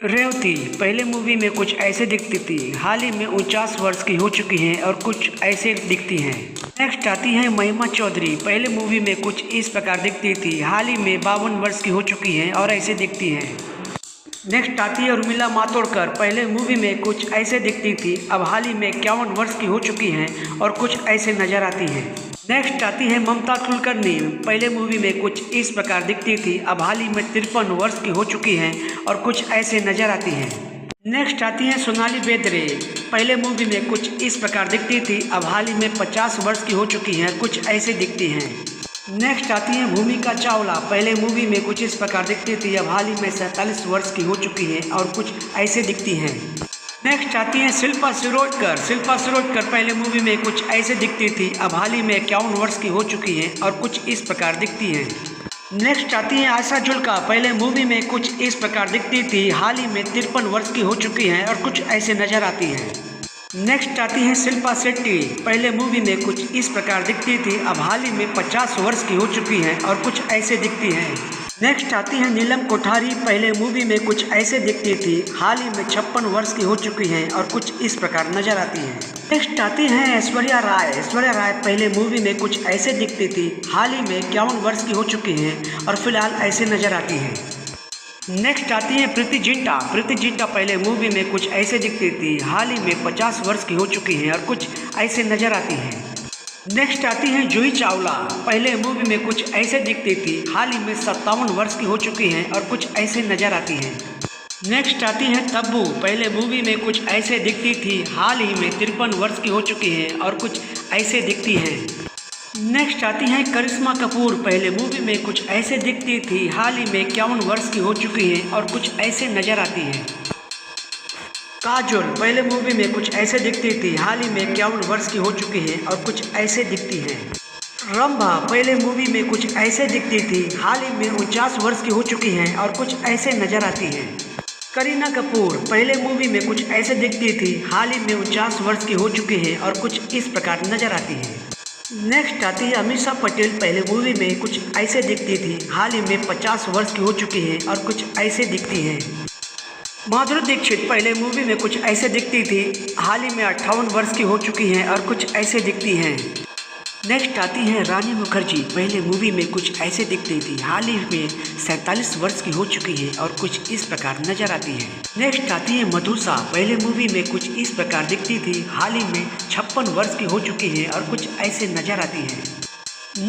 रेवती पहले मूवी में कुछ ऐसे दिखती थी, हाल ही में 49 वर्ष की हो चुकी हैं और कुछ ऐसे दिखती हैं। नेक्स्ट आती है महिमा चौधरी। पहले मूवी में कुछ इस प्रकार दिखती थी, हाल ही में 52 वर्ष की हो चुकी हैं और ऐसे दिखती हैं। नेक्स्ट आती है उर्मिला मातोंडकर। पहले मूवी में कुछ ऐसे दिखती थी, अब हाल ही में 51 वर्ष की हो चुकी हैं और कुछ ऐसे नजर आती हैं। नेक्स्ट आती है ममता कुलकर्णी। पहले मूवी में कुछ इस प्रकार दिखती थी, अब हाल ही में 53 वर्ष की हो चुकी हैं और कुछ ऐसे नजर आती हैं। नेक्स्ट आती है सोनाली बेंद्रे। पहले मूवी में कुछ इस प्रकार दिखती थी, अब हाल ही में 50 वर्ष की हो चुकी हैं और कुछ ऐसे दिखती हैं। नेक्स्ट आती है भूमिका चावला। पहले मूवी में कुछ इस प्रकार दिखती थी, अब हाल ही में 47 वर्ष की हो चुकी है और कुछ ऐसे दिखती हैं। नेक्स्ट आती है शिल्पा शिरोडकर। शिल्पा शिरोडकर पहले मूवी में कुछ ऐसे दिखती थी, अब हाल ही में 51 वर्ष की हो चुकी हैं और कुछ इस प्रकार दिखती हैं। नेक्स्ट आती है आशा जुल्का। पहले मूवी में कुछ इस प्रकार दिखती थी, हाल ही में 53 वर्ष की हो चुकी हैं और कुछ ऐसे नजर आती हैं। नेक्स्ट आती है शिल्पा शेट्टी। पहले मूवी में कुछ इस प्रकार दिखती थी, अब हाल ही में 50 वर्ष की हो चुकी हैं और कुछ ऐसे दिखती हैं। नेक्स्ट आती है नीलम कोठारी। पहले मूवी में कुछ ऐसे दिखती थी, हाल ही में 56 वर्ष की हो चुकी हैं और कुछ इस प्रकार नजर आती हैं। नेक्स्ट आती है ऐश्वर्या राय। ऐश्वर्या राय पहले मूवी में कुछ ऐसे दिखती थी, हाल ही में 51 वर्ष की हो चुकी हैं और फिलहाल ऐसे नजर आती हैं। नेक्स्ट आती है प्रीति जिंटा। प्रीति जिंटा पहले मूवी में कुछ ऐसे दिखती थी, हाल ही में 50 वर्ष की हो चुकी हैं और कुछ ऐसे नजर आती हैं। नेक्स्ट आती है जूही चावला। पहले मूवी में कुछ ऐसे दिखती थी, हाल ही में 57 वर्ष की हो चुकी हैं और कुछ ऐसे नजर आती हैं। नेक्स्ट आती है तब्बू। पहले मूवी में कुछ ऐसे दिखती थी, हाल ही में 53 वर्ष की हो चुकी हैं और कुछ ऐसे दिखती हैं। नेक्स्ट आती है करिश्मा कपूर। पहले मूवी में कुछ ऐसे दिखती थी, हाल ही में 51 वर्ष की हो चुकी हैं और कुछ ऐसे नजर आती हैं। काजोल पहले मूवी में कुछ ऐसे दिखती थी, हाल ही में 51 वर्ष की हो चुकी हैं और कुछ ऐसे दिखती हैं। रंभा पहले मूवी में कुछ ऐसे दिखती थी, हाल ही में 49 वर्ष की हो चुकी हैं और कुछ ऐसे नजर आती हैं। करीना कपूर पहले मूवी में कुछ ऐसे दिखती थी, हाल ही में 49 वर्ष की हो चुकी हैं और कुछ इस प्रकार नजर आती हैं। नेक्स्ट आती है अमीषा पटेल। पहले मूवी में कुछ ऐसे दिखती थी, हाल ही में 50 वर्ष की हो चुकी हैं और कुछ ऐसे दिखती हैं। माधुरी दीक्षित पहले मूवी में कुछ ऐसे दिखती थी, हाल ही में 58 वर्ष की हो चुकी हैं और कुछ ऐसे दिखती हैं। नेक्स्ट आती है रानी मुखर्जी। पहले मूवी में कुछ ऐसे दिखती थी, हाल ही में 47 वर्ष की हो चुकी है और कुछ इस प्रकार नजर आती है। नेक्स्ट आती है मधुषा। पहले मूवी में कुछ इस प्रकार दिखती थी, हाल ही में 56 वर्ष की हो चुकी है और कुछ ऐसे नजर आती है।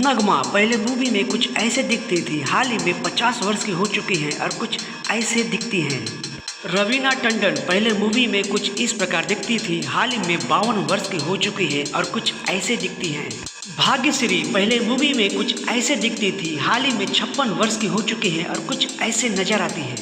नगमा पहले मूवी में कुछ ऐसे दिखती थी, हाल ही में 50 वर्ष की हो चुकी है और कुछ ऐसे दिखती हैं। रवीना टंडन पहले मूवी में कुछ इस प्रकार दिखती थी, हाल ही में 52 वर्ष की हो चुकी है और कुछ ऐसे दिखती हैं। भाग्यश्री पहले मूवी में कुछ ऐसे दिखती थी, हाल ही में 56 वर्ष की हो चुकी है और कुछ ऐसे नजर आती है।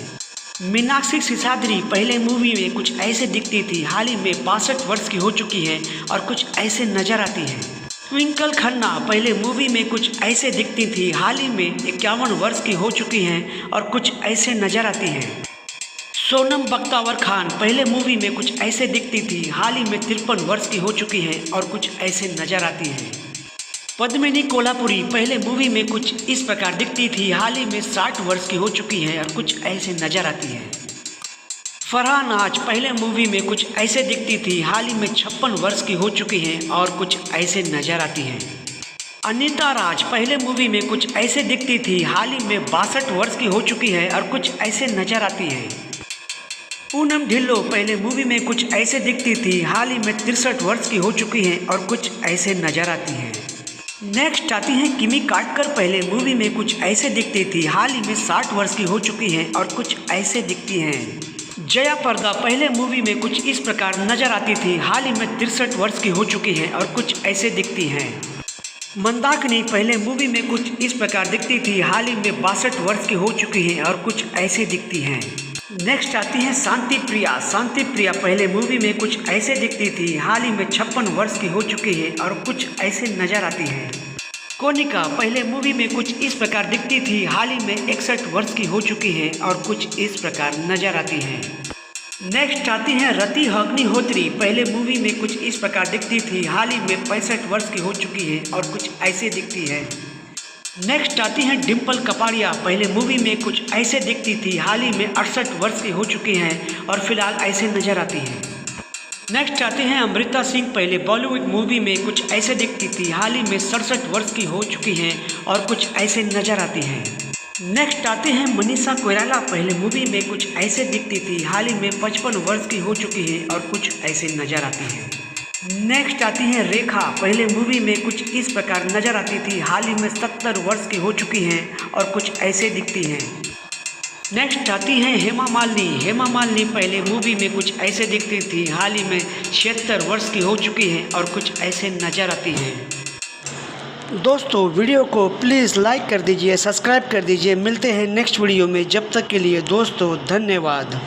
मीनाक्षी सिसाद्री पहले मूवी में कुछ ऐसे दिखती थी, हाल ही में 62 वर्ष की हो चुकी है और कुछ ऐसे नजर आती है। ट्विंकल खन्ना पहले मूवी में कुछ ऐसे दिखती थी, हाल ही में 51 वर्ष की हो चुकी हैं और कुछ ऐसे नजर आती हैं। सोनम बख्तावर खान पहले मूवी में कुछ ऐसे दिखती थी, हाल ही में 53 वर्ष की हो चुकी हैं और कुछ ऐसे नजर आती हैं। पद्मिनी कोल्हापुरी पहले मूवी में कुछ इस प्रकार दिखती थी, हाल ही में 60 वर्ष की हो चुकी है और कुछ ऐसे नजर आती है। फरहान आज पहले मूवी में कुछ ऐसे दिखती थी, हाल ही में 56 वर्ष की हो चुकी हैं और कुछ ऐसे नजर आती हैं। अनीता राज पहले मूवी में कुछ ऐसे दिखती थी, हाल ही में 62 वर्ष की हो चुकी है और कुछ ऐसे नजर आती है। पूनम ढिल्लो पहले मूवी में कुछ ऐसे दिखती थी, हाल ही में 63 वर्ष की हो चुकी हैं और कुछ ऐसे नजर आती हैं। नेक्स्ट आती है किमी काटकर। पहले मूवी में कुछ ऐसे दिखती थी, हाल ही में 60 वर्ष की हो चुकी हैं और कुछ ऐसे दिखती हैं। जया प्रदा पहले मूवी में कुछ इस प्रकार नजर आती थी, हाल ही में 63 वर्ष की हो चुकी हैं और कुछ ऐसे दिखती हैं। मंदाकिनी पहले मूवी में कुछ इस प्रकार दिखती थी, हाल ही में 62 वर्ष की हो चुकी हैं और कुछ ऐसे दिखती हैं। नेक्स्ट आती है शांति प्रिया। शांति प्रिया पहले मूवी में कुछ ऐसे दिखती थी, हाल ही में 56 वर्ष की हो चुकी है और कुछ ऐसे नजर आती हैं। कोनिका पहले मूवी में कुछ इस प्रकार दिखती थी, हाल ही में 61 वर्ष की हो चुकी है और कुछ इस प्रकार नजर आती हैं। नेक्स्ट आती है रति अग्निहोत्री। पहले मूवी में कुछ इस प्रकार दिखती थी, हाल ही में 65 वर्ष की हो चुकी है और कुछ ऐसे दिखती है। नेक्स्ट आती हैं डिम्पल कपाड़िया। पहले मूवी में कुछ ऐसे दिखती थी, हाल ही में 68 वर्ष की हो चुकी हैं और फिलहाल ऐसे नजर आती हैं। नेक्स्ट आते हैं अमृता सिंह। पहले बॉलीवुड मूवी में कुछ ऐसे दिखती थी, हाल ही में 67 वर्ष की हो चुकी हैं और कुछ ऐसे नजर आती हैं। नेक्स्ट आते हैं मनीषा कोइराला। पहले मूवी में कुछ ऐसे दिखती थी, हाल ही में 55 वर्ष की हो चुकी हैं और कुछ ऐसे नजर आती हैं। नेक्स्ट आती हैं रेखा। पहले मूवी में कुछ इस प्रकार नजर आती थी, हाल ही में 70 वर्ष की हो चुकी हैं और कुछ ऐसे दिखती हैं। नेक्स्ट आती हैं हेमा मालिनी। हेमा मालिनी पहले मूवी में कुछ ऐसे दिखती थी, हाल ही में 76 वर्ष की हो चुकी हैं और कुछ ऐसे नज़र आती हैं। दोस्तों वीडियो को प्लीज़ लाइक कर दीजिए, सब्सक्राइब कर दीजिए। मिलते हैं नेक्स्ट वीडियो में, जब तक के लिए दोस्तों धन्यवाद।